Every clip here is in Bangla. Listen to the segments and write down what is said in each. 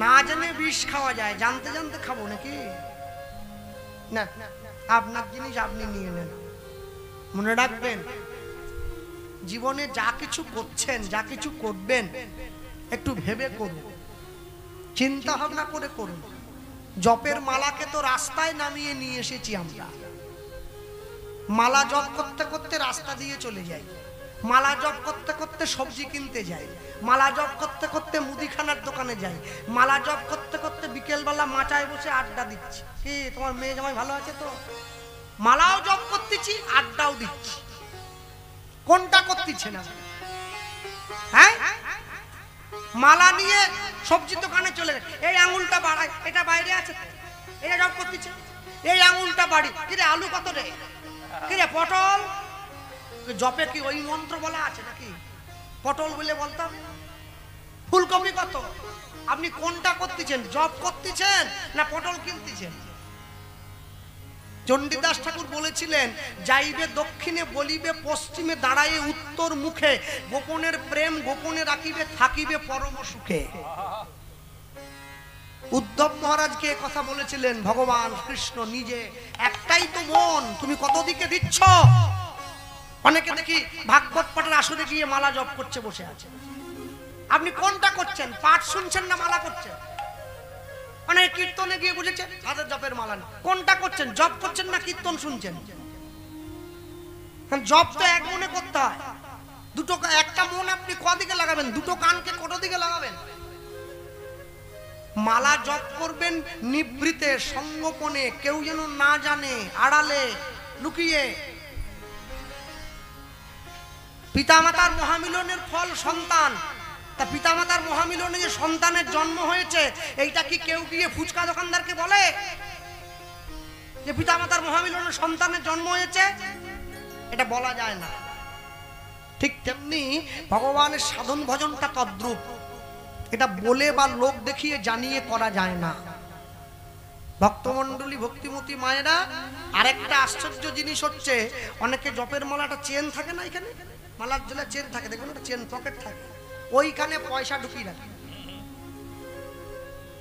না জেনে বিষ খাওয়া যায়, জানতে জানতে খাবো নাকি? না, আপনার জিনিস আপনি নিয়ে নেন। মনে রাখবেন, জীবনে যা কিছু করছেন, যা কিছু করবেন, একটু ভেবে করুন, চিন্তা ভাবনা করে করুন। জপের মালাকে তো রাস্তায় নামিয়ে নিয়ে এসেছি আমরা। মালা জপ করতে করতে রাস্তা দিয়ে চলে যাই, মালা জপ করতে করতে সবজি কিনতে যাই, মালা জপ করতে করতে মুদিখানার দোকানে যাই, মালা জপ করতে করতে বিকেলবেলা মাচায় বসে আড্ডা দিচ্ছি। কি তোমার মেয়ে জামাই ভালো আছে তো? মালাও জপ করতেছি, আড্ডাও দিচ্ছি। কোনটা করতেছে না? হ্যাঁ, মালা নিয়ে সবজি দোকানে চলে যায়, এই আঙুলটা বাড়ায়, এটা বাইরে আছে, এটা জপ করতেছে। এই আঙুলটা বাড়ি, কিরে আলু কত রে, কিরে পটল। জপে কি ওই মন্ত্র বলা আছে নাকি? পটল বলে বলতাম। ফুলকপি কত? আপনি কোনটা করতেছেন? জপ করতেছেন না পটল কিনতেছেন? চণ্ডীদাস ঠাকুর বলেছিলেন, যাইবে দক্ষিণে বলিবে পশ্চিমে, দাঁড়ায়ে উত্তর মুখে, গোপনের প্রেম গোপনে রাখিবে, থাকিবে পরম সুখে। উদ্ধব মহারাজকে কথা বলেছিলেন ভগবান কৃষ্ণ নিজে। একটাই তো মন, তুমি কত দিকে দিচ্ছ? অনেকে দেখি ভাগবত পাঠের আসরে গিয়ে মালা জপ করছে, বসে আছে। আপনি কোনটা করছেন? পাঠ শুনছেন না মালা করছেন? অনেক কীর্তনে গিয়ে বুঝেছে তাদের জপের মালা নেই। কোনটা করছেন? জপ করছেন না কীর্তন শুনছেন? জপ তো এক মনে করতে হয়। দুটো, একটা মন আপনি কদিকে লাগাবেন? দুটো কানকে কত দিকে লাগাবেন? মালা জপ করবেন নিভৃতে, সঙ্গোপনে, কেউ যেন না জানে, আড়ালে, লুকিয়ে। পিতামাতার মহামিলনের ফল সন্তান। তা পিতামাতার মহামিলনে যে সন্তানের জন্ম হয়েছে, এইটা কি কেউ গিয়ে ফুচকা দোকানদারকে বলে যে পিতামাতার মহামিলনে সন্তানের জন্ম হয়েছে? এটা বলা যায় না। ঠিক তেমনি ভগবানের সাধন ভজনটা তদ্রূপ, এটা বলে বা লোক দেখিয়ে জানিয়ে করা যায় না। ভক্তমণ্ডলী, ভক্তিমতী মায়েরা, আরেকটা আশ্চর্য জিনিস হচ্ছে, অনেকে জপের মালাটা চেন থাকে না, এখানে মালার জলে চেন থাকে, দেখুন একটা চেন পকেট থাকে, ওইখানে পয়সা ঢুকিয়ে রাখে।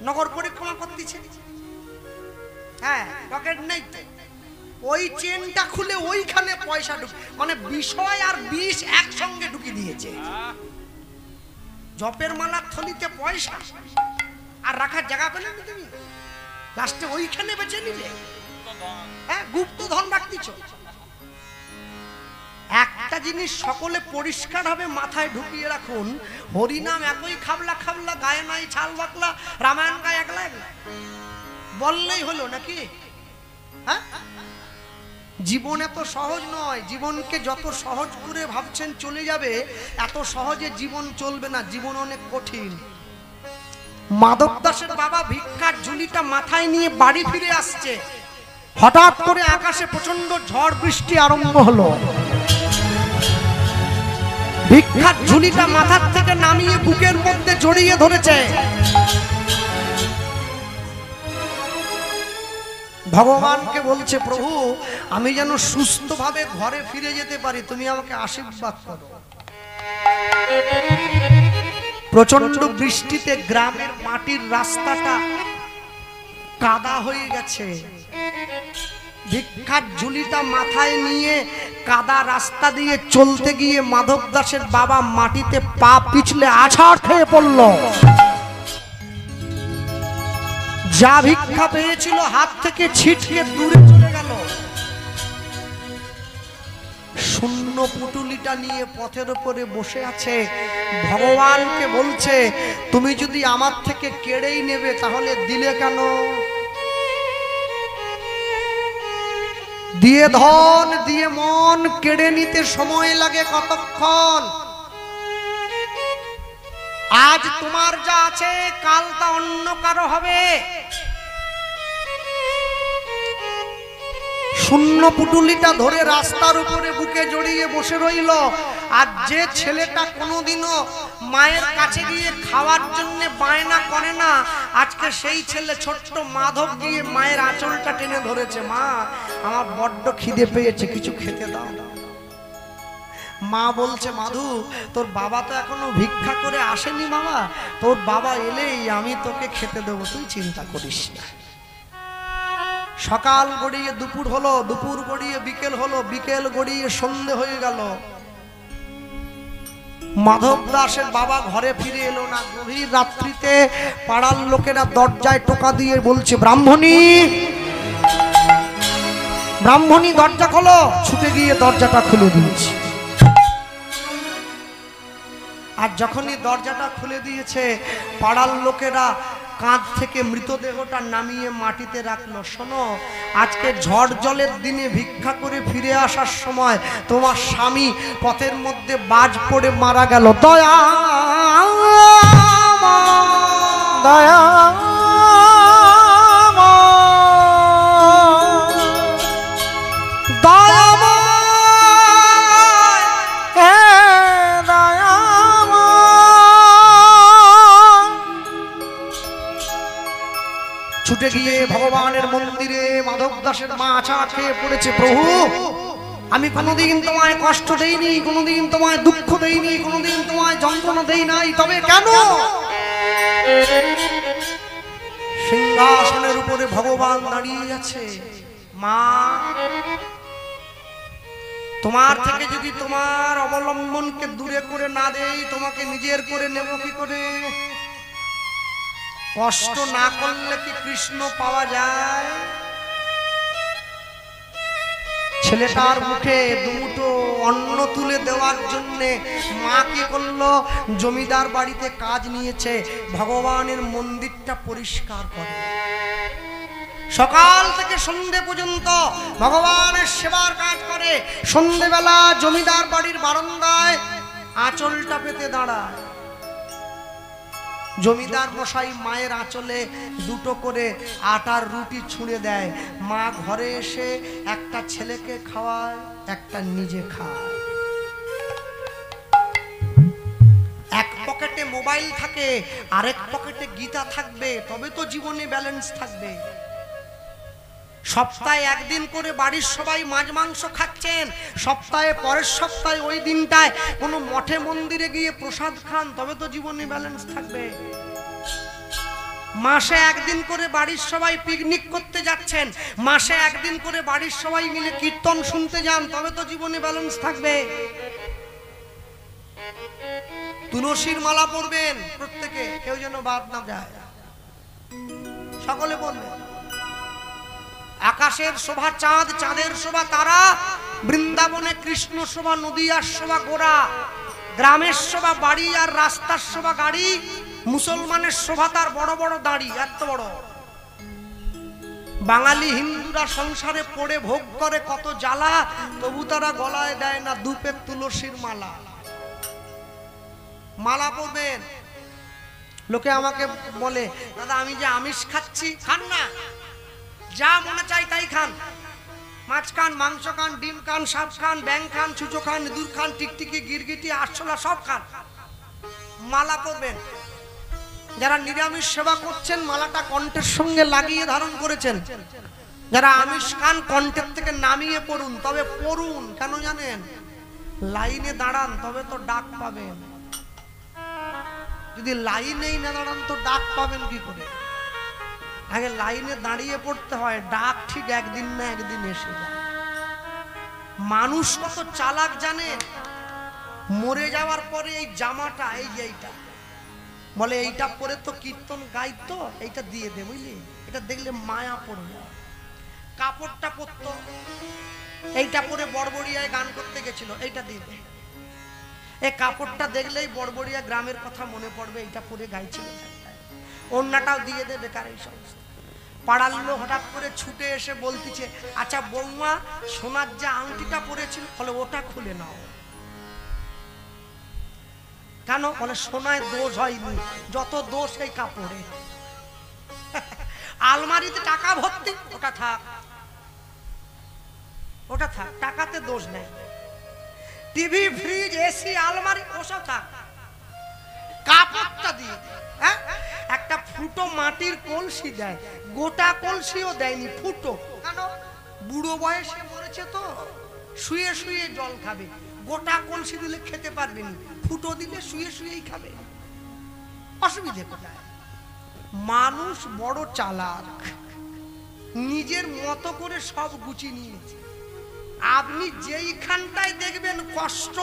নগর পরিক্রমা করতেছে, হ্যাঁ পকেট নেই তো, ওই চেনটা খুলে ওইখানে পয়সা ঢুকে, মানে বিষয় আর বিষ একসঙ্গে ঢুকিয়ে দিয়েছে। জপের মালার থলিতে পয়সা আর রাখার জায়গা পেলে না তুমি, লাস্টে ওইখানে বেঁচে নিলে। হ্যাঁ, গুপ্ত ধন রাখতেছ। একটা জিনিস সকলে পরিষ্কার ভাবে মাথায় ঢুকিয়ে রাখুন, হরিনাম একই খাবলা খাবলা, গায়ে নাই ছাল বাকলা, রামায়ণ গায়ে একলা একলা বললেই হলো নাকি? হ্যাঁ, জীবন এত সহজ নয়। জীবনকে যত সহজ করে ভাবছেন চলে যাবে, এত সহজে জীবন চলবে না, জীবন অনেক কঠিন। মাধব দাসের বাবা ভিক্ষার ঝুলিটা মাথায় নিয়ে বাড়ি ফিরে আসছে, হঠাৎ করে আকাশে প্রচন্ড ঝড় বৃষ্টি আরম্ভ হলো। ভিক্ষার ঝুলিটা মাথার থেকে নামিয়ে বুকের মধ্যে জড়িয়ে ধরেছে। ভগবানকে বলছে, প্রভু আমি যেন সুস্থভাবে ঘরে ফিরে যেতে পারি, তুমি আমাকে আশীর্বাদ করো। প্রচন্ড বৃষ্টিতে গ্রামের মাটির রাস্তাটা কাদা হয়ে গেছে। ভিক্ষার ঝুলিটা মাথায় নিয়ে কাদা রাস্তা দিয়ে চলতে গিয়ে মাধব দাসের বাবা মাটিতে পা পিছলে আছাড় খেয়ে পড়ল। যা ভিক্ষা পেয়েছিল হাত থেকে ছিটকে দূরে চলে গেল। শূন্য পুটুলিটা নিয়ে পথের উপরে বসে আছে। ভগবানকে বলছে, তুমি যদি আমার থেকে কেড়েই নেবে তাহলে দিলে কেন? দিয়ে ধন দিয়ে মন কেড়ে নিতে সময় লাগে কতক্ষণ? আজ তোমার যা আছে কাল তা অন্য কারো হবে। শূন্য পুটুলিটা ধরে রাস্তার উপরে বুকে জড়িয়ে বসে রইল। আর যে ছেলেটা কোনোদিনও মায়ের কাছে গিয়ে খাওয়ার জন্য বায়না করে না, আজকে সেই ছেলে ছোট্ট মাধব গিয়ে মায়ের আঁচলটা টেনে ধরেছে, মা আমার বড্ড খিদে পেয়েছে, কিছু খেতে দাও। মা বলছে, মাধু তোর বাবা তো এখনো ভিক্ষা করে আসেনি বাবা, তোর বাবা এলেই আমি তোকে খেতে দেবো, তুই চিন্তা করিস না। সকাল গড়িয়ে দুপুর হলো, দুপুর গড়িয়ে বিকেল হলো, বিকেল গড়িয়ে সন্ধে হয়ে গেল, মাধব দাসের বাবা ঘরে ফিরে এলো না। গভীর রাত্রিতে পাড়ার লোকেরা দরজায় টোকা দিয়ে বলছে, ব্রাহ্মণী, ব্রাহ্মণী দরজা খোলো। ছুটে গিয়ে দরজাটা খুলে দিয়েছে। আর যখনই দরজাটা খুলে দিয়েছে, পাড়ার লোকেরা কাঁধ থেকে মৃতদেহটা নামিয়ে মাটিতে রাখলো। শোনো, আজকে ঝড় জলের দিনে ভিক্ষা করে ফিরে আসার সময় তোমার স্বামী পথের মধ্যে বাজ পড়ে মারা গেল। দয়া দয়া ছুটে গিয়ে ভগবানের মন্দিরে মাধব দাসের মা আছা খেয়ে পড়েছে, প্রভু আমি কোনোদিন তোমায় কষ্ট দেইনি, কোনোদিন তোমায় দুঃখ দেইনি, কোনোদিন তোমায় যন্ত্রণা দেই নাই, তবে কেন? সিংহাসনের উপরে ভগবান দাঁড়িয়ে আছে। মা, তোমার থেকে যদি তোমার অবলম্বনকে দূরে করে না দেই, তোমাকে নিজের করে নেব কি করে? কষ্ট না করলে কি কৃষ্ণ পাওয়া যায়? ছেলেটার মুখে দুমুঠো অন্ন তুলে দেওয়ার জন্যে মা কি করলো? জমিদার বাড়িতে কাজ নিয়েছে, ভগবানের মন্দিরটা পরিষ্কার করে। সকাল থেকে সন্ধে পর্যন্ত ভগবানের সেবার কাজ করে। সন্ধেবেলা জমিদার বাড়ির বারান্দায় আঁচলটা পেতে দাঁড়ায়। জমিদার মশাই মায়ের আঁচলে দুটো করে আটার রুটি ছুঁড়ে দেয়। মা ঘরে এসে একটা ছেলেকে খাওয়ায়, একটা নিজে খায়। এক পকেটে মোবাইল থাকে, আরেক পকেটে গীতা থাকবে, তবে তো জীবনে ব্যালেন্স থাকবে। সপ্তাহে একদিন করে বাড়ির সবাই মাছ মাংস খাচ্ছেন, সপ্তাহে পরের সপ্তাহে ওই দিনটায় কোনো মঠে মন্দিরে গিয়ে প্রসাদ খান, তবে তো জীবনে ব্যালেন্স থাকবে। মাসে একদিন করে বাড়ির সবাই পিকনিক করতে যাচ্ছেন, মাসে একদিন করে বাড়ির সবাই মিলে কীর্তন শুনতে যান, তবে তো জীবনে ব্যালেন্স থাকবে। তুলসীর মালা পরবেন প্রত্যেকে, কেউ যেন বাদ না যায়, সকলে বলবেন। আকাশের শোভা চাঁদ, চাঁদের শোভা তারা, বৃন্দাবনে কৃষ্ণ শোভা, নদিয়ার শোভা গোরা, গ্রামের শোভা বাড়ি আর রাস্তার শোভা গাড়ি, মুসলমানের শোভা তার বড় বড় দাড়ি, এত বড়। বাঙালি হিন্দুরা সংসারে পড়ে ভোগ করে কত জ্বালা, তবু তারা গলায় দেয় না দুপের তুলসীর মালা। মালা পরবেন। লোকে আমাকে বলে, দাদা আমি যে আমিষ খাচ্ছি। খান না, যা মনে চাই তাই খান। মাছ খান, মাংস খান, ডিম খান, সাপ খান, ব্যাং খান, চুচো খান, ইঁদুর খান, টিকটিকি, গিরগিটি, আরশোলা সব খান। মালা পরবেন। যারা নিরামিষ সেবা করছেন মালাটা কণ্ঠের সঙ্গে লাগিয়ে ধারণ করেছেন। যারা আমিষ খান কণ্ঠের থেকে নামিয়ে পড়ুন, তবে পড়ুন। কেন জানেন? লাইনে দাঁড়ান তবে তো ডাক পাবেন। যদি লাইনেই না দাঁড়ান তো ডাক পাবেন কি করে? আগে লাইনে দাঁড়িয়ে পড়তে হয়, ডাক ঠিক একদিন না একদিন এসে যায়। মানুষ কত চালাক জানে, মরে যাওয়ার পরে এই জামাটা, এই যে এইটা বলে এইটা পরে তো কীর্তন গাইতো, এইটা দিয়ে দে, বুঝলি? এটা দেখলে মায়া পড়বে। কাপড়টা পরতো, এইটা পরে বড়বড়িয়ায় গান করতে গেছিল, এইটা দিয়ে দে। এই কাপড়টা দেখলেই বড়বড়িয়া গ্রামের কথা মনে পড়বে, এইটা পরে গাইছিল। ওড়নাটাও দিয়ে দে, বেকার এই সমস্ত। পাড়ার লোক হঠাৎ করে ছুটে এসে বলতেছে, আচ্ছা বৌমা সোনার যে আংটিটা পরেছিল, বলে ওটা খুলে নাও। কেন? বলে সোনায় দোষ হয়নি, যত দোষ এই কাপড়ে। আলমারিতে টাকা ভর্তি, ওটা থাক, ওটা থাক, টাকাতে দোষ নেই। টিভি, ফ্রিজ, এসি, আলমারি ওসব থাক, কাপড়টা দিয়ে। হ্যাঁ, একটা ফুটো মাটির কলসি দেয়, গোটা কলসিও দেয়নি, ফুটো। কেন? বুড়ো বয়সে মরেছে তো, শুয়ে শুয়ে জল খাবে, গোটা কলসি দিলে খেতে পারবে না, ফুটো দিলে শুয়ে শুয়েই খাবে, অসুবিধে কোথায়? মানুষ বড় চালাক, নিজের মতো করে সব গুছিয়ে নিয়েছে। আপনি যেইখানটায় দেখবেন কষ্ট,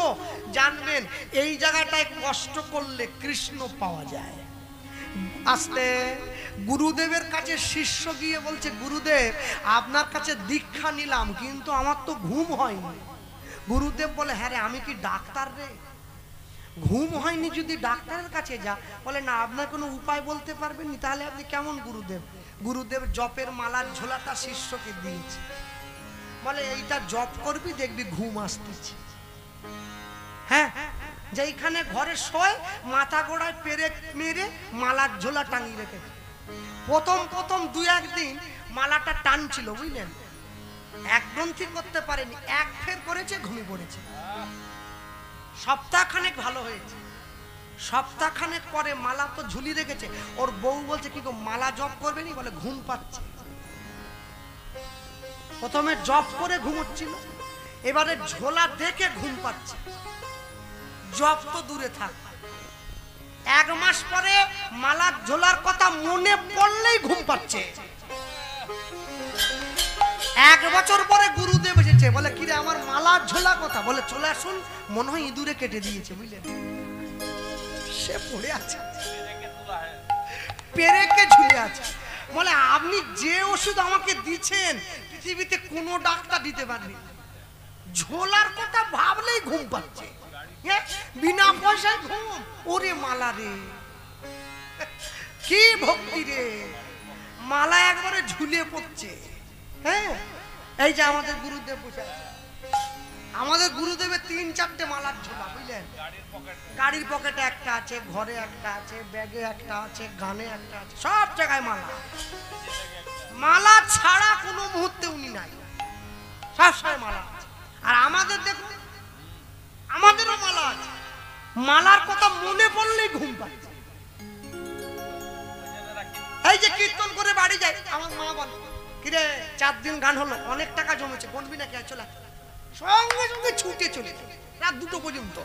জানবেন এই জায়গাটায় কষ্ট করলে কৃষ্ণ পাওয়া যায়। আসতে গুরুদেবের কাছে শিষ্য গিয়ে বলছে, গুরুদেব আপনার কাছে দীক্ষা নিলাম, কিন্তু আমার তো ঘুম হয়নি। গুরুদেব বলে, হ্যাঁ রে, আমি কি ডাক্তার রে? ঘুম হয়নি যদি ডাক্তারের কাছে যা। বলে, না, আপনার কোনো উপায় বলতে পারবেন না? তাহলে আপনি কেমন গুরুদেব? গুরুদেব জপের মালার ঝোলাটা শিষ্যকে দিয়েছে, বলে এইটা জপ করবি, দেখবি ঘুম আসতেছে। হ্যাঁ, যেইখানে ঘরে শোয় মাথা গোড়ায় পেরেক মেরে মালার ঝোলা টাঙিয়ে রেখেছে। প্রথম প্রথম 2-1 দিন মালাটা টানছিল, বুঝলেন, এক গ্রন্থি করতে পারেনি, এক ফের করেছে, ঘুমিয়ে পড়েছে। সপ্তাহখানেক ভালো হয়েছে। সপ্তাহখানেক পরে মালা তো ঝুলি রেখেছে, ওর বউ বলছে, কি গো মালা জপ করবে নি? বলে, ঘুম পাচ্ছে। প্রথমে জপ করে ঘুমোচ্ছিল, এবারে ঝোলা দেখে ঘুম পাচ্ছে। জপ তো দূরে থাক, 1 মাস পরে মালার ঝোলার কথা মনে পড়লেই ঘুম পাচ্ছে। 1 বছর পরে গুরুদেব এসেছে, বলে, কিরে আমার মালার ঝোলা কথা? বলে, চলে আসুন, মনে হয় ইঁদুরে কেটে দিয়েছে, বুঝলেন, সে পড়ে আছে, পেরেকে ঝুলে আছে। বলে, আপনি যে ওষুধ আমাকে দিচ্ছেন পৃথিবীতে কোনো ডাক্তার দিতে পারেনি। ঝোলার কথা ভাবলেই ঘুম পাচ্ছে, বিনা পয়সায় ঘুম। ওরে মালা রে, কি ভক্তি রে! মালা একবারে ঝুলে পড়ছে। হ্যাঁ, এই যে আমাদের গুরুদেব বসে আছে, আমাদের গুরুদেবের 3-4টে মালার ঝোলা, বুঝলেন, গাড়ির পকেটে একটা আছে, ঘরে একটা আছে, ব্যাগে একটা আছে, গানে একটা আছে, সব জায়গায় মালা। মালা ছাড়া কোনো মুহূর্তে উনি নাই, সবসময় মালা আছে। আর আমাদের দেখুন, আমাদেরও মালা আছে, মালার কথা মনে পড়লেই ঘুম পাচ্ছে। এই যে কীর্তন করে বাড়ি যায়, আমার মা বলে, কিরে 4 দিন গান হলো, অনেক টাকা জমেছে, বলবি নাকি? চলে সঙ্গে সঙ্গে ছুটে চলে রাত 2টো পর্যন্ত।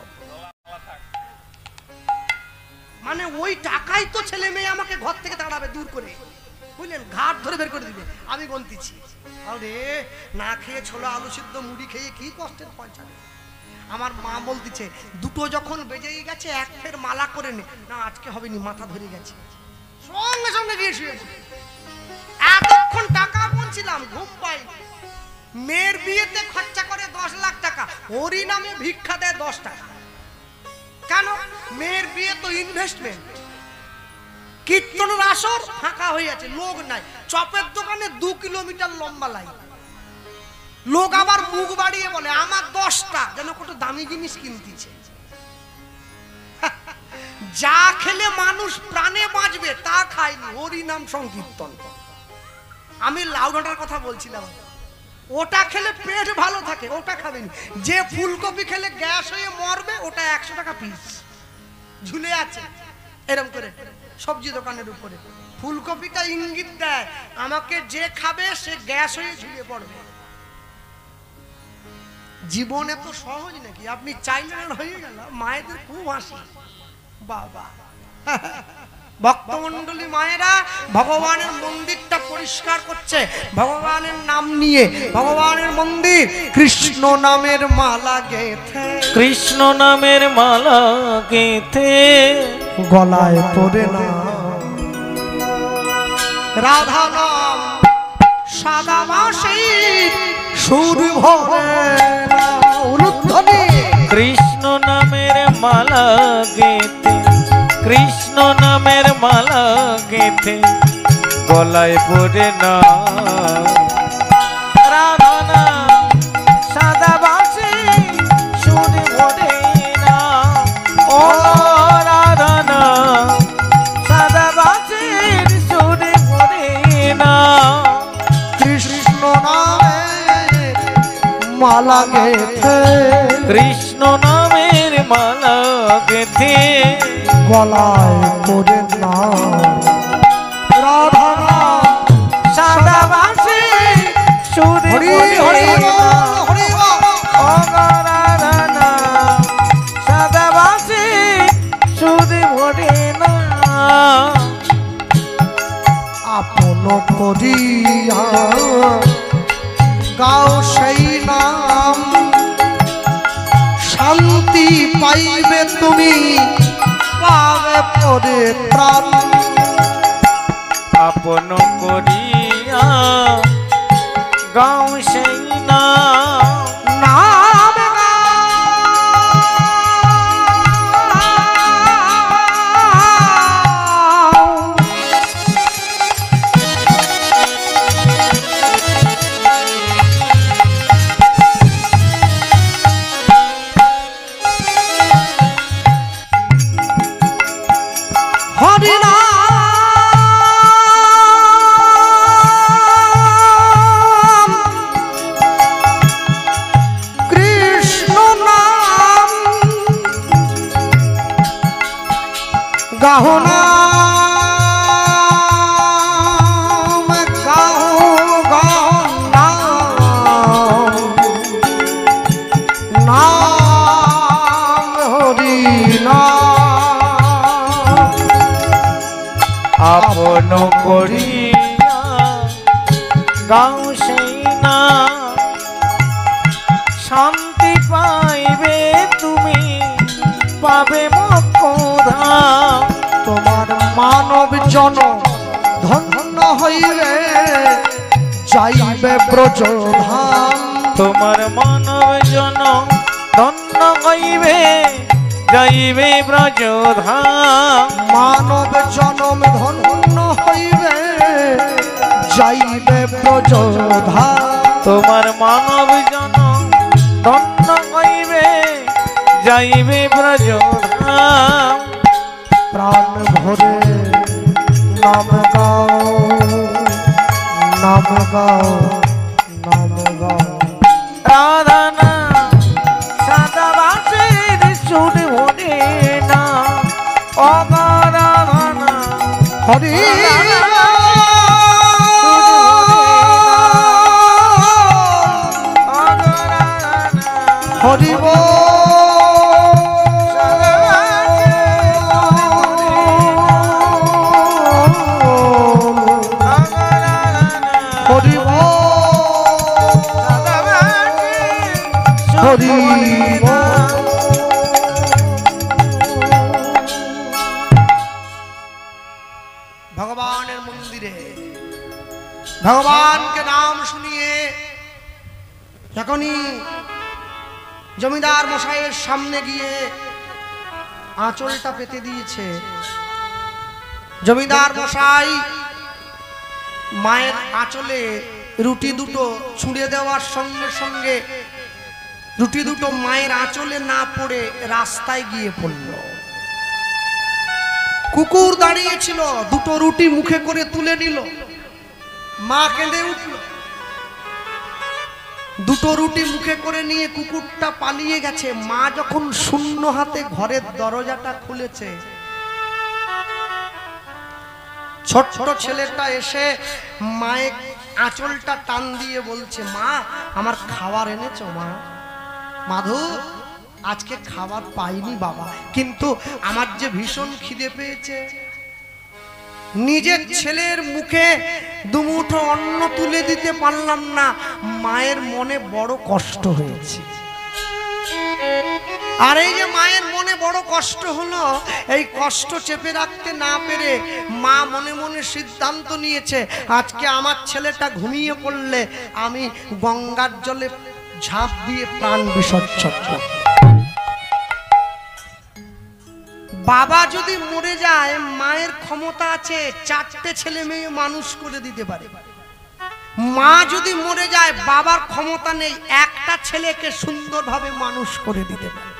মানে ওই টাকাই তো ছেলে মেয়ে আমাকে ঘর থেকে তাড়াবে দূর করে, বুঝলেন, ঘাট ধরে বের করে দিবে। আমি বলতেছি, আরে না খেয়ে ছোলা আলু সিদ্ধ মুড়ি খেয়ে কি কষ্টের পয়সা। আমার মা বলতেছে, 2টো যখন বেজেই গেছে, 1 ফের মালা করে নে। না, আজকে হবে নি, মাথা ধরে গেছে। সঙ্গে সঙ্গে গিয়ে শুয়ে পড়ে। এতক্ষণ টাকা গুনছিলাম, ঘুম পাই। মেয়ের বিয়েতে খরচা করে 10 লাখ টাকা, ওরই নামে ভিক্ষা দেয় 10 টাকা। কেন? মেয়ের বিয়ে তো ইনভেস্টমেন্ট। কীর্তনের আসর ফাঁকা হয়ে আছে, লোক নাই। চপের দোকানে 2 কিলোমিটার লম্বা লাইন। লোক আবার মুখ বাড়িয়ে বলে, আমার 10টা, যেন কত দামি জিনিস কিনতেছে। যা খেলে মানুষ প্রাণে বাঁচবে তা খায়নি, হরি নাম সংকীর্তন। আমি লাউডাটার কথা বলছিলাম, ওটা খেলে পেট ভালো থাকে, ওটা খাবেন। যে ফুলকপি খেলে গ্যাস হয়ে মরবে, ওটা 100 টাকা পিস ঝুলে আছে এরকম করে সবজি দোকানের উপরে। ফুলকপিটা ইঙ্গিত দেয়, আমাকে যে খাবে সে গ্যাস হয়ে ঝুলে পড়বে। জীবন এত সহজ নাকি? আপনি চাইলেন হয়ে গেল। মায়েদের খুব হাসি, বাবা। ভক্তমণ্ডলী মায়েরা ভগবানের মন্দিরটা পরিষ্কার করছে, ভগবানের নাম নিয়ে। ভগবানের মন্দির, কৃষ্ণ নামের মালা গেথে, কৃষ্ণ নামের মালা গেথে গলায় পড়ে না রাধা নাম, সাদা বাঁশি সুর ভরে না। উলুধ্বনি, কৃষ্ণ নামের মালা গেথে, কৃষ্ণ নামের মালা গেথে গলায় পড়ে না রাধা নাম, সাদা বাঁশি সুর ভরে না। ও রাধা নাম, সাদা বাঁশির সুর ভরে না। কৃষ্ণ নামের মালা গেথে, কৃষ্ণ নামের মালা গেথে গলায় পড়ে না রাধা নাম, সাদা বাঁশি সুর হরি ভরে হরি না। হরি ও রাধা নাম, আপন করিয়া গাও সেই নাম, শান্তি পাইবে তুমি, পাবে পরে প্রাণ। আপন করিয়া গাও সেই নাম, নাম গাও নাম, গাও গাও নাম, নাম হরি নাম। আপন করিয়া গাও সেই নাম, শান্তি পাইবে তুমি, পাবে মোক্ষধাম। তোমার মানব জনম ধন্য হইবে, যাইবে ব্রজধাম। তোমার মানব জনম ধন্য হইবে, যাইবে ব্রজধাম। মানব জনম ধন্য হইবে, যাইবে ব্রজধাম। তোমার মানব জনম ধন্য হইবে, যাইবে ব্রজধাম। প্রাণ ভরে নাম গাও, নাম গাও, নাম গাও। রাধা নাম সাদা বাঁশির সুর ভরে না, অগা রাধা নাম হরি হরি ভগবানের মন্দিরে ভগবানকে নাম শুনিয়ে যখনই জমিদার মশাইয়ের সামনে গিয়ে আঁচলটা পেতে দিয়েছে, জমিদার মশাই মায়ের আঁচলে রুটি দুটো ছুঁড়ে দেওয়ার সঙ্গে সঙ্গে রুটি দুটো মায়ের আঁচলে না পড়ে রাস্তায় গিয়ে পড়ল। কুকুর দাঁড়িয়েছিল, দুটো রুটি মুখে করে তুলে নিল, মা কেঁদে উঠল। দুটো রুটি মুখে করে নিয়ে কুকুরটা পালিয়ে গেছে। মা যখন শূন্য হাতে ঘরের দরজাটা খুলেছে, ছোট্ট ছেলেটা এসে মায়ের আঁচলটা টান দিয়ে বলছে, মা আমার খাবার এনেছো? মা মাধু আজকে খাবার পাইনি বাবা, কিন্তু আমার যে ভীষণ খিদে পেয়েছে। নিজের ছেলের মুখে দুমুঠো অন্ন তুলে দিতে পারলাম না, মায়ের মনে বড় কষ্ট হয়েছে। আর এই যে মায়ের মনে বড় কষ্ট হলো, এই কষ্ট চেপে রাখতে না পেরে মা মনে মনে সিদ্ধান্ত নিয়েছে, আজকে আমার ছেলেটা ঘুমিয়ে পড়লে আমি গঙ্গার জলে ঝাঁপ দিয়ে প্রাণ বিসর্জন করব। বাবা যদি মরে যায়, মায়ের ক্ষমতা আছে 4টে ছেলে মেয়ে মানুষ করে দিতে পারে। মা যদি মরে যায়, বাবার ক্ষমতা নেই একটা ছেলেকে সুন্দরভাবে মানুষ করে দিতে পারে।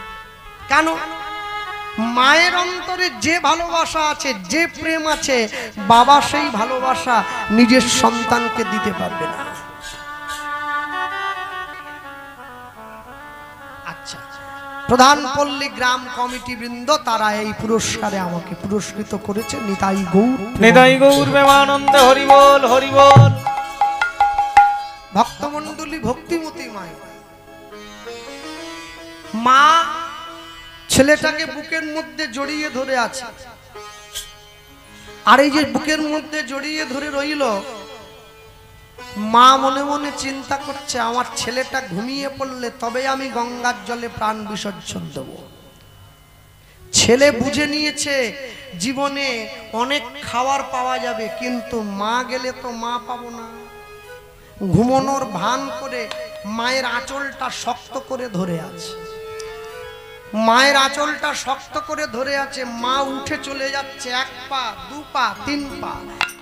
কেন? মায়ের অন্তরে যে ভালোবাসা আছে, যে প্রেম আছে, বাবা সেই ভালোবাসা নিজের সন্তানকে দিতে পারবে না। আচ্ছা, প্রধানপল্লী গ্রাম কমিটি বৃন্দ তারা এই পুরস্কারে আমাকে পুরস্কৃত করেছে। নিতাই গৌর, নিতাই গৌর প্রেমানন্দে হরি বল, হরি বল। ভক্তমণ্ডলী ভক্তিমতী মায়, মা ছেলেটাকে বুকের মধ্যে জড়িয়ে ধরে আছে। আর এই যে বুকের মধ্যে জড়িয়ে ধরে রইল, মা মনে মনে চিন্তা করছে আমার ছেলেটা ঘুমিয়ে পড়লে তবে আমি গঙ্গার জলে প্রাণ বিসর্জন দেব। ছেলে বুঝে নিয়েছে জীবনে অনেক খাবার পাওয়া যাবে, কিন্তু মা গেলে তো মা পাবো না। ঘুমানোর ভান করে মায়ের আঁচলটা শক্ত করে ধরে আছে, মায়ের আঁচলটা শক্ত করে ধরে আছে। মা উঠে চলে যাচ্ছে, 1 পা 2 পা 3 পা,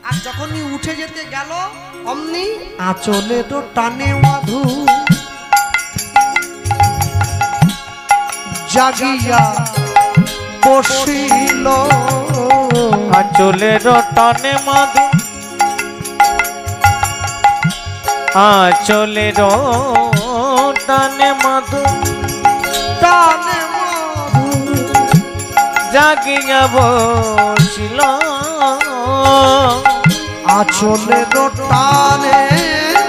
আর যখনই উঠে যেতে গেল অমনি আঁচলে তো টানে মাধু জাগিয়া বসিল। আঁচলের টানে মাধু, আঁচলের টানে মাধু, টানে মাধু জাগিয়া বসিল। আঁচলে তো টানে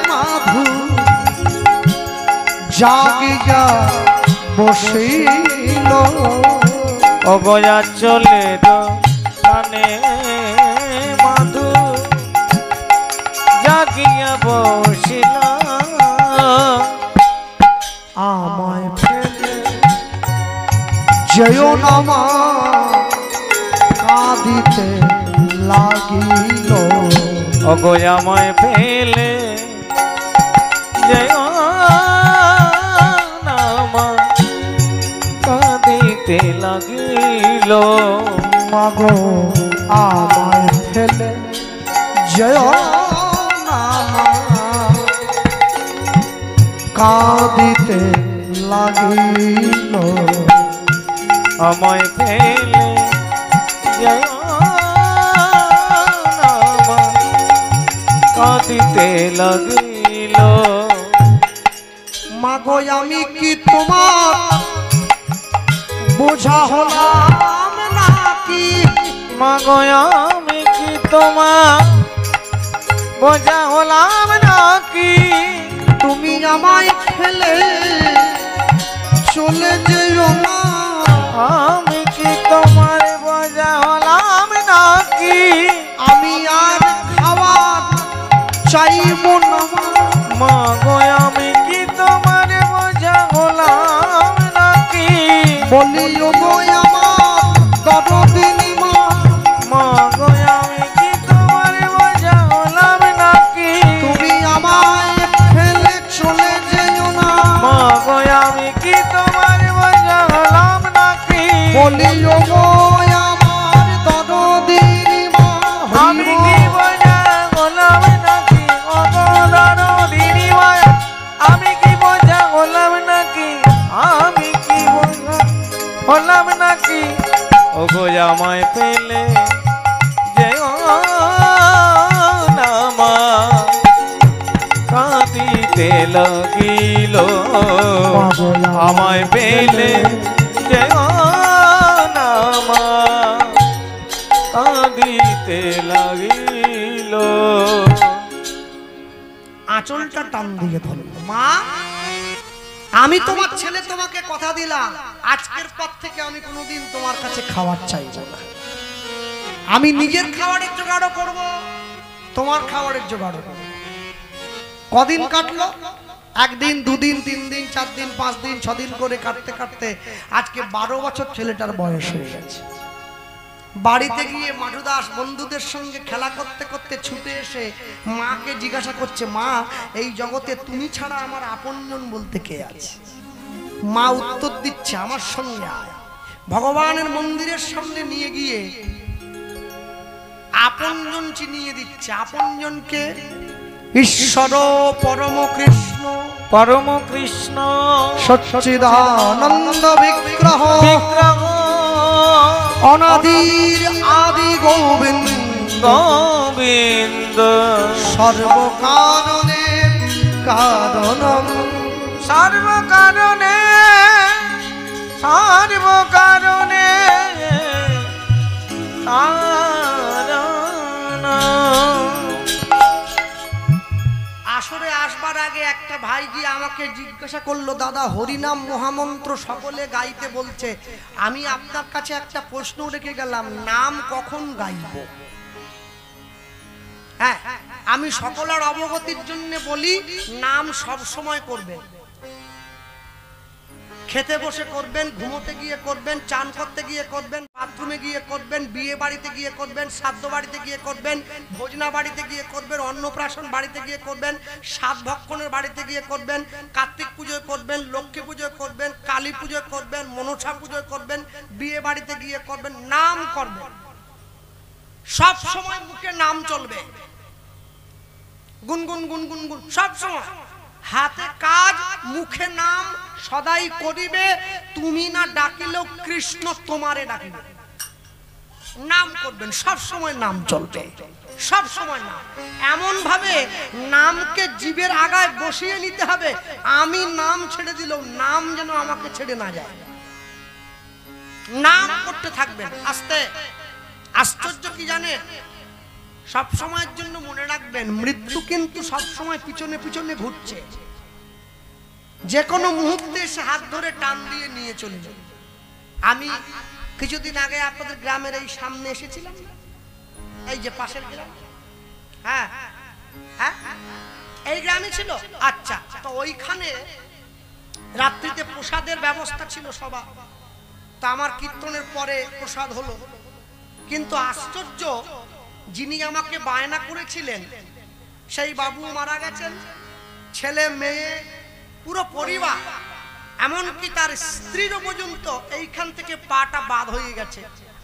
মাধু জাগিয়া বসিল। অগয়া আঁচলের টানে মাধু জাগিয়া বসিল। আমায় ফেলে যেও না মা কাঁদিতে লাগিল। অগয়া আমায় ফেলে যেও না মা কাঁদিতে লাগিল। মাগো আমায় ফেলে যেও না মা কাঁদিতে লাগিল। আমায় ফেলে যেও না মা কাঁদিতে লাগিল। মাগো আমি কি তোমার বোঝা হলাম নাকি? মাগো আমি কি তোমার বোঝা হলাম নাকি? তুমি আমায় ফেলে চলে যেও না। আমি কি তোমার বোঝা হলাম নাকি? আমি আর খাবার চাইব না। মাগো আমি কি তোমার বোঝা হলাম নাকি? বলিও গো আমার দরদিনী মা। মাগো আমি কি তোমার বোঝা হলাম নাকি? তুমি আমায় ফেলে চলে যেও না। মাগো আমি কি তোমার বোঝা হলাম নাকি? বলিও গো আমার দরদিনী মা। আমি কি বোঝা হলাম নাকি? অগদারদিনী মায়া আমি কি বোঝা হলাম নাকি? আমি কি বোঝা হলাম নাকি? ওগো আমায় পেলে যেও না মা কাঁদিতে লাগিল। আমায় পেলে যেও না মা কাঁদিতে লাগিল। আঁচলটা টান দিয়ে ধরল। মা আমি তোমার ছেলে, তোমাকে কথা দিলাম আজকের পর থেকে আমি কোনোদিন তোমার কাছে খাবার চাইব না। আমি নিজের খাবারের জোগাড়ও করব, তোমার খাবারের জোগাড়ও করব। কদিন কাটলো? 1 দিন 2 দিন 3 দিন 4 দিন 5 দিন 6 দিন করে কাটতে কাটতে আজকে 12 বছর ছেলেটার বয়স হয়ে গেছে। বাড়িতে গিয়ে মাধুদাস বন্ধুদের সঙ্গে খেলা করতে করতে ছুটে এসে মাকে জিজ্ঞাসা করছে, মা এই জগতে তুমি ছাড়া আমার আপনজন বলতে কে আছে? মা উত্তর দিচ্ছে, আমার সঙ্গে আয়। ভগবানের মন্দিরের সামনে নিয়ে গিয়ে আপনজন চিনিয়ে দিচ্ছে। আপনজনকে ঈশ্বর পরম কৃষ্ণ, পরম কৃষ্ণ সচ্চিদানন্দ বিগ্রহ, বিগ্রহ অনাদির আদি গোবিন্দ, গোবিন্দ সর্বকারণে কারণম, সর্বকারণে সর্বকারণে কারণ। আসরে আসবার আগে একটা ভাই গিয়ে আমাকে জিজ্ঞাসা করলো, দাদা হরিনাম মহামন্ত্র সকলে গাইতে বলছে, আমি আপনার কাছে একটা প্রশ্ন রেখে গেলাম, নাম কখন গাইব? হ্যাঁ, আমি সকলের অবগতির জন্য বলি, নাম সব সময় করবেন। খেতে বসে করবেন, ঘুমোতে গিয়ে করবেন, চান করতে গিয়ে করবেন, বাথরুমে গিয়ে করবেন, বিয়ে বাড়িতে গিয়ে করবেন, শ্রাদ্ধ বাড়িতে গিয়ে করবেন, ভোজনা বাড়িতে গিয়ে করবেন, অন্নপ্রাশন বাড়িতে গিয়ে করবেন, সাত ভক্ষণের বাড়িতে গিয়ে করবেন, কার্তিক পুজোয় করবেন, লক্ষ্মী পুজোয় করবেন, কালী পুজোয় করবেন, মনসা পুজোয় করবেন, বিয়ে বাড়িতে গিয়ে করবেন, নাম করবেন। সব সময় মুখে নাম চলবে, গুনগুন গুনগুন গুন সব সময়। হাতে কাজ, মুখে নাম সদাই করিবে। তুমি না ডাকিলেও কৃষ্ণ তোমারে ডাকিবে। নাম করবেন, সব সময় নাম চলবে, সব সময় নাম। এমন ভাবে নামকে জীবের আগায় বসিয়ে নিতে হবে, আমি নাম ছেড়ে দিলেও নাম যেন আমাকে ছেড়ে না যায়। নাম করতে থাকবেন আস্তে। আশ্চর্য কি জানেন, সব সময়ের জন্য মনে রাখবেন, মৃত্যু কিন্তু সব সময় পিছনে পিছনে ঘুরছে। যে কোনো মুহূর্তে এসে হাত ধরে টান দিয়ে নিয়ে চলে যাবে। আমি কিছুদিন আগে আপনাদের গ্রামের এই সামনে এসেছিলাম, এই যে পাশের গ্রাম, হ্যাঁ হ্যাঁ এই গ্রামে ছিল। আচ্ছা, তো ওইখানে রাত্রিতে প্রসাদের ব্যবস্থা ছিল সবার। তা আমার কীর্তনের পরে প্রসাদ হলো, কিন্তু আশ্চর্য, যিনি আমাকে বায়না করেছিলেন সেই বাবু মারা গেছেন। ছেলে মেয়ে পুরো পরিবার, এমনকি তার স্ত্রীরও পর্যন্ত এইখান থেকে পাটা বাদ হয়ে গেছে।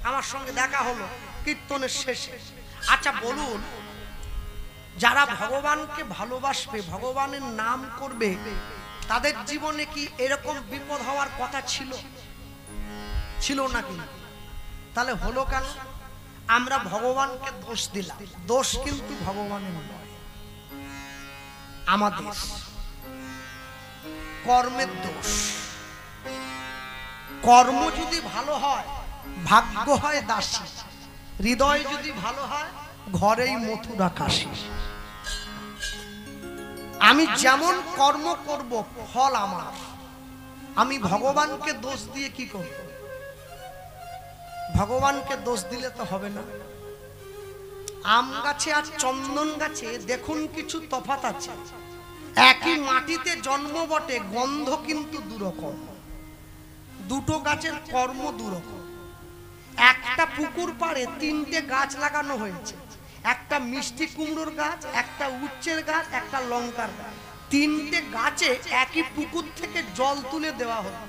আমার সঙ্গে দেখা হলো কীর্তনের শেষে। আচ্ছা বলুন, যারা ভগবানকে ভালোবাসবে, ভগবানের নাম করবে, তাদের জীবনে কি এরকম বিপদ হওয়ার কথা ছিল? ছিল নাকি? তাহলে হলো কেন? আমরা ভগবানকে দোষ দিলাম। দোষ কিন্তু ভগবানের নয়, আমাদের কর্মের দোষ। কর্ম যদি ভালো হয়, ভাগ্য হয় দাসী। হৃদয় যদি ভালো হয়, ঘরেই মথুরা কাশী। আমি যেমন কর্ম করব, ফল আমার। আমি ভগবানকে দোষ দিয়ে কি করব? ভগবানকে দোষ দিলে তো হবে না। আম গাছে আর চন্দন গাছে দেখুন কিছু তফাৎ আছে। একই মাটিতে জন্ম বটে, গন্ধ কিন্তু দুরকম। দুটো গাছের কর্ম দুরকম। একটা পুকুর পাড়ে তিনটে গাছ লাগানো হয়েছে, একটা মিষ্টি কুমড়োর গাছ, একটা উচ্ছের গাছ, একটা লঙ্কার গাছ। তিনটে গাছে একই পুকুর থেকে জল তুলে দেওয়া হলো।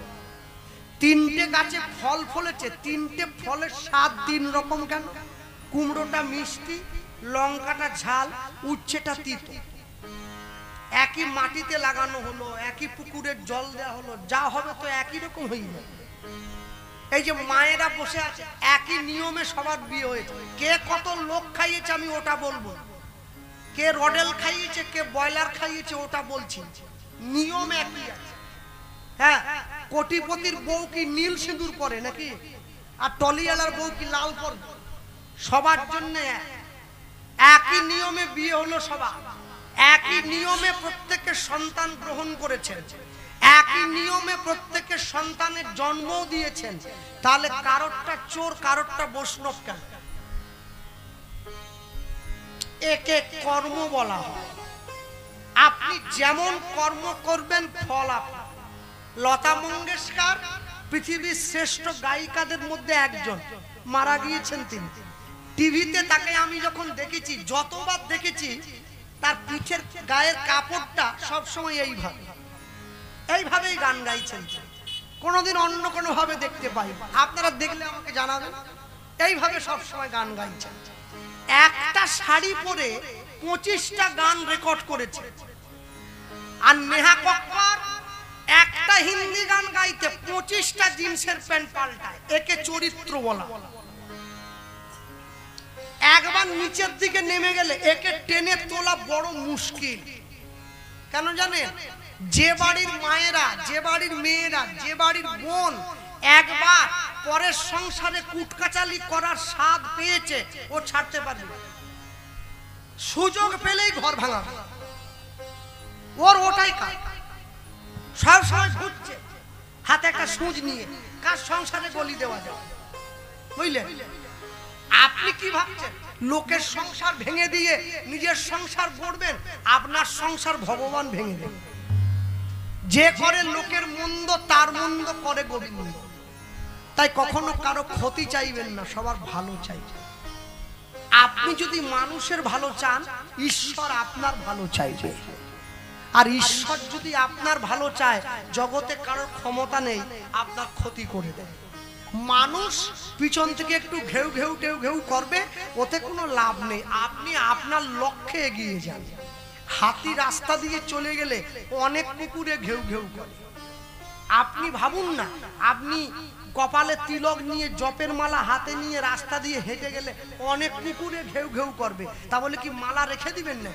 তিনটে গাছে ফল ফলেছে, তিনটে ফলের স্বাদ তিন রকম কেন? কুমড়োটা মিষ্টি, লঙ্কাটা ঝাল, উচ্ছেটা তিতো। একই মাটিতে লাগানো হলো, একই পুকুরের জল দেওয়া হলো, যা হবে তো একই রকম হয়ে যাবে। এই যে মায়েরা বসে আছে, একই নিয়মে সবার বিয়ে হয়েছে। কে কত লোক খাইয়েছে আমি ওটা বলবো, কে রডেল খাইয়েছে, কে ব্রয়লার খাইয়েছে ওটা বলছি, নিয়ম একই আছে। হ্যাঁ, কোটিপতির বউ কি নীল সিঁদুর পরে নাকি? আর টলিওয়ালার বউ কি লাল পরবে? সবার জন্য একই নিয়মে বিয়ে হলো সবার। একই নিয়মে প্রত্যেকের সন্তান গ্রহণ করেছেন, একই নিয়মে প্রত্যেকের সন্তানের জন্মও দিয়েছেন। তাহলে কারোরটা চোর, কারোরটা বৈষ্ণব কেন? একে কর্ম বলা হয়। আপনি যেমন কর্ম করবেন, ফল আপনার। লতা মঙ্গেশকর পৃথিবীর শ্রেষ্ঠ গায়িকাদের মধ্যে একজন, মারা গিয়েছেন তিনি। টিভিতে তাকে আমি যখন দেখেছি, যতবার দেখেছি, তার পিঠের গায়ের কাপড়টা সবসময় এইভাবেই গান গাইছেন। কোনোদিন অন্য কোনো ভাবে দেখতে পাই, আপনারা দেখলে আমাকে জানাবেন। এইভাবে সবসময় গান গাইছেন। একটা শাড়ি পরে 25টা গান রেকর্ড করেছে। আর নেহা কক্কর একটা হিন্দি গান গাইতে 25টা জিন্সের প্যান্ট পাল্টায়। একে চরিত্র বলা। একবার নিচের দিকে নেমে গেলে একে টেনে তোলা বড় মুশকিল। কেন জানেন? যে বাড়ির মায়েরা, যে বাড়ির মেয়েরা, যে বাড়ির বোন একবার পরের সংসারে কুটকাচালি করার স্বাদ পেয়েছে, ও ছাড়তে পারবে। সুযোগ পেলেই ঘর ভাঙা, ওর ওটাই কাজ। সব সময় ঘুরছে হাতে একটা সুচ নিয়ে, কার সংসারে গলি দেওয়া যায়, বুঝলেন? আপনি কি ভাবছেন লোকের সংসার ভেঙে দিয়ে নিজের সংসার গড়বেন, আপনার সংসার ভগবান ভেঙে দেবে। যে করে লোকের মন্দ তার মন্দ করে গোবিন্দ। তাই কখনো কারো ক্ষতি চাইবেন না, সবার ভালো চাইবেন। আপনি যদি মানুষের ভালো চান, ঈশ্বর আপনার ভালো চাইবে। আর ঈশ্বর যদি আপনার ভালো চায়, জগতে কারোর ক্ষমতা নেই আপনার ক্ষতি করে দেয়। মানুষ পিছন থেকে একটু ঘেউ ঘেউ টেউ ঘেউ করবে, ওতে কোনো লাভ নেই। আপনি আপনার লক্ষ্যে এগিয়ে যান। হাতি রাস্তা দিয়ে চলে গেলে অনেক কুকুরে ঘেউ ঘেউ করে। আপনি ভাবুন না, আপনি কপালে তিলক নিয়ে জপের মালা হাতে নিয়ে রাস্তা দিয়ে হেঁটে গেলে অনেক কুকুরে ঘেউ ঘেউ করবে, তা বলে কি মালা রেখে দিবেন না?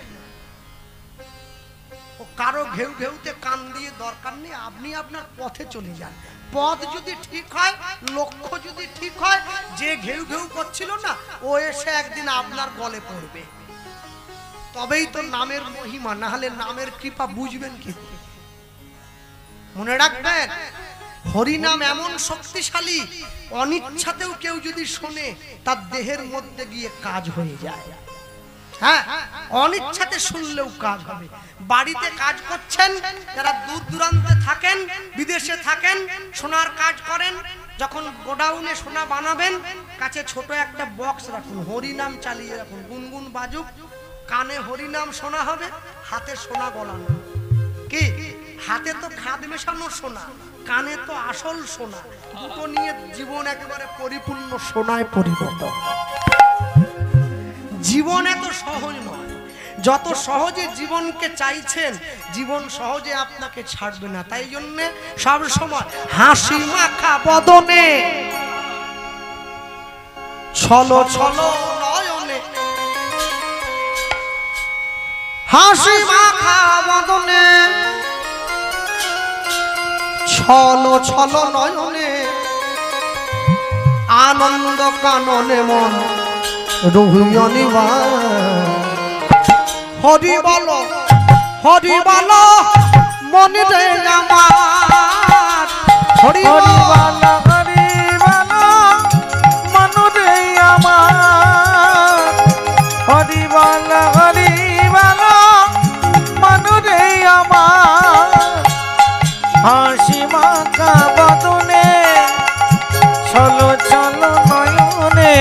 ও কারো ঘেউ ঘেউতে কান দিয়ে দরকার নেই। আপনি আপনার পথে চলে যান। পথ যদি ঠিক হয়, লক্ষ্য যদি ঠিক হয়, যে ঘেউ ঘেউ করছিল না, ও এসে একদিন আপনার গলে পড়বে। তবেই তো নামের মহিমা, না হলে নামের কৃপা বুঝবেন কি? মনে রাখবেন, হরিনাম এমন শক্তিশালী, অনিচ্ছাতেও কেউ যদি শোনে তার দেহের মধ্যে গিয়ে কাজ হয়ে যায়। হ্যাঁ, অনিচ্ছাতে শুনলেও কাজ হবে। বাড়িতে কাজ করছেন, যারা দূর দূরান্তে থাকেন, বিদেশে থাকেন, সোনার কাজ করেন, যখন গোডাউনে সোনা বানাবেন, কাছে ছোট একটা বক্স রাখুন, হরিনাম চালিয়ে রাখুন, গুনগুন বাজুক, কানে হরিনাম শোনা হবে, হাতে সোনা গলানো। কি হাতে তো খাদ মেশানো সোনা, কানে তো আসল সোনা। দুটো নিয়ে জীবন একেবারে পরিপূর্ণ সোনায় পরিণত। জীবন এত সহজ নয়। যত সহজে জীবনকে চাইছেন, জীবন সহজে আপনাকে ছাড়বে না। তাই জন্য সব সময় হাসি মাখা বদনে, ছলো ছলো নয়নে, হাসি মাখা বদনে, ছলো ছলো নয়নে, আনন্দ কাননে মন হরি বলো, হরি বলো মনে রে আমার, হরি বলো, হরি বলো মন রে আমার, হরি বলো, হরি বলো মন রে আমার, হাসি মাখা বদনে, চলো চলো নয়নে,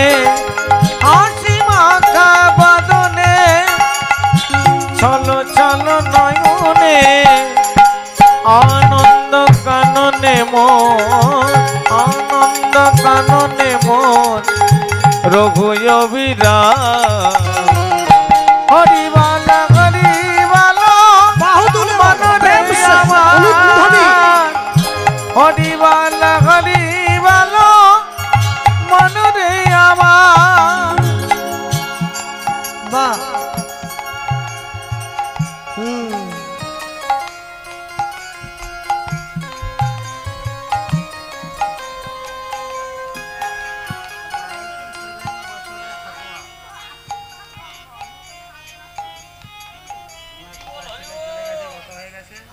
হাসি মাখা বদনে, চলো চলো নয়নে, আনন্দ কাননে মন, আনন্দ কাননে মন, রঘুবীরা হরি বালা, হরি বালা বাহুতুলে মনরে আমার, হরি বালা, হরি বালা মনরে আমার। বাহ,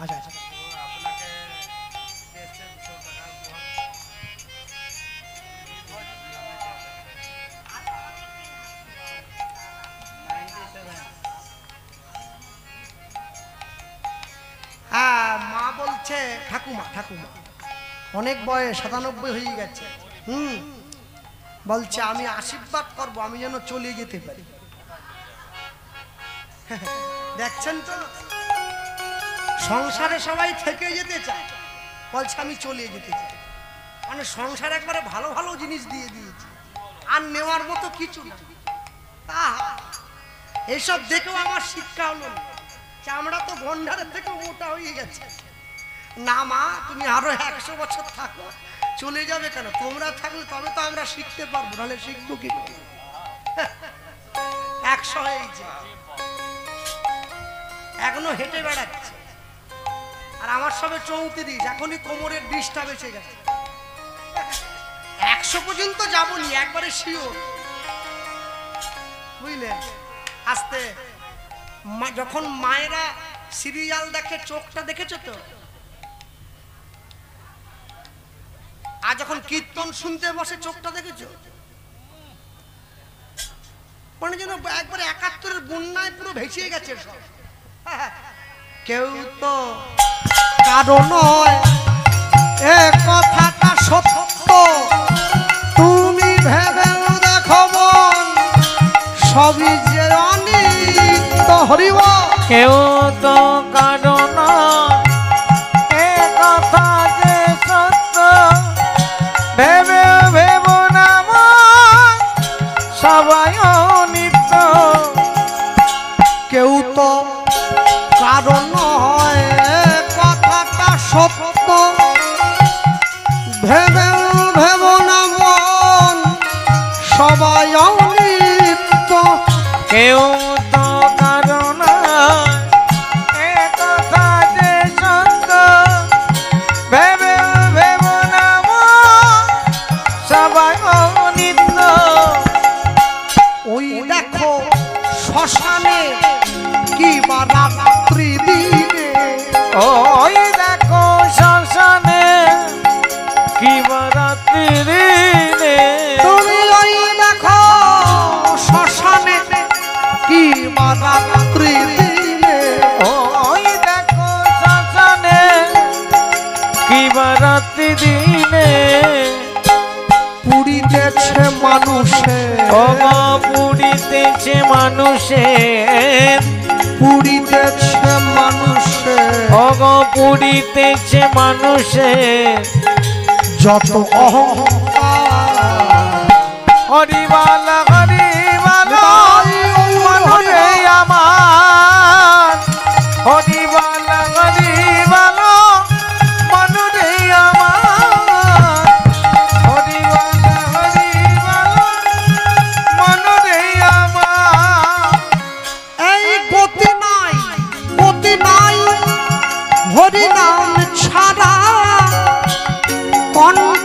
আচ্ছা আচ্ছা। হ্যাঁ, মা বলছে, ঠাকুমা, ঠাকুমা অনেক বয়স, 97 হয়ে গেছে। বলছে আমি আশীর্বাদ করব, আমি যেন চলে যেতে পারি। দেখছেন তো, সংসারে সবাই থেকে যেতে চায়, বলছে আমি চলে যেতে চাই। মানে সংসার একবারে ভালো ভালো জিনিস দিয়ে দিয়েছে, আর নেওয়ার মতো কিছু না। এইসব দেখেও আমার শিক্ষা হলো, চামড়া তো ভণ্ডারের থেকে মোটা হয়ে গেছে। না মা, তুমি আরো 100 বছর থাকো, চলে যাবে কেন? তোমরা থাকলে তবে তো আমরা শিখতে পারবো, নাহলে শিখবো কি? 100 হয়েছে, এখনো হেঁটে বেড়াচ্ছে। আর আমার সবে 34, এখনই কোমরের বিষটা বেঁচে গেছে। 100 পর্যন্ত যাবনি, একবারে শিওর, বুঝলেন? আস্তে যখন মায়েরা সিরিয়াল দেখে, চোখটা দেখেছো তো? আর যখন কীর্তন শুনতে বসে, চোখটা দেখেছো? মানে যেন একবারে 71-এর বন্যায় পুরো ভেসে গেছে সব। কেউ তো কারো নয় এ কথাটা সত্য, তুমি ভেবে দেখো মন সবই যে অনিত্য। হরিব কেউ তো কারো নয় এ কথা যে সত্য, ভেবে ভেব না মন সবাই অনিত্য। কেউ তো কারো নয় এ কথাটা সত্য, ভেবে ভেব না মন সবাই অনিত্য। কেউ তো কারো নয় এ কথা যে সত্য, ভেবে ভেব না মন সবাই অনিত্য। ওই দেখো শ্মশানে কি বা রাত্রি দিনে, ওই দেখো শ্মশানে কি রাত্রি দিনে, তুমি ওই দেখো শ্মশানে কি বা রাত্রি দিনে, ওই দেখো শ্মশানে কি রাত্রি দিনে, পুড়িতেছে মানুষে ওগো পুড়িতেছে মানুষের, পুড়িতেছে মানুষে ওগো পুড়িতেছে মানুষের যত অহংকার। হরিবাল হরিবাল মনে আমার, হরিবাল হরিবাল মনে আমার, হরিবাল হরিবাল মনে আমার। এই গতি নাই হরিনাম ছাড়া, কণ্ঠ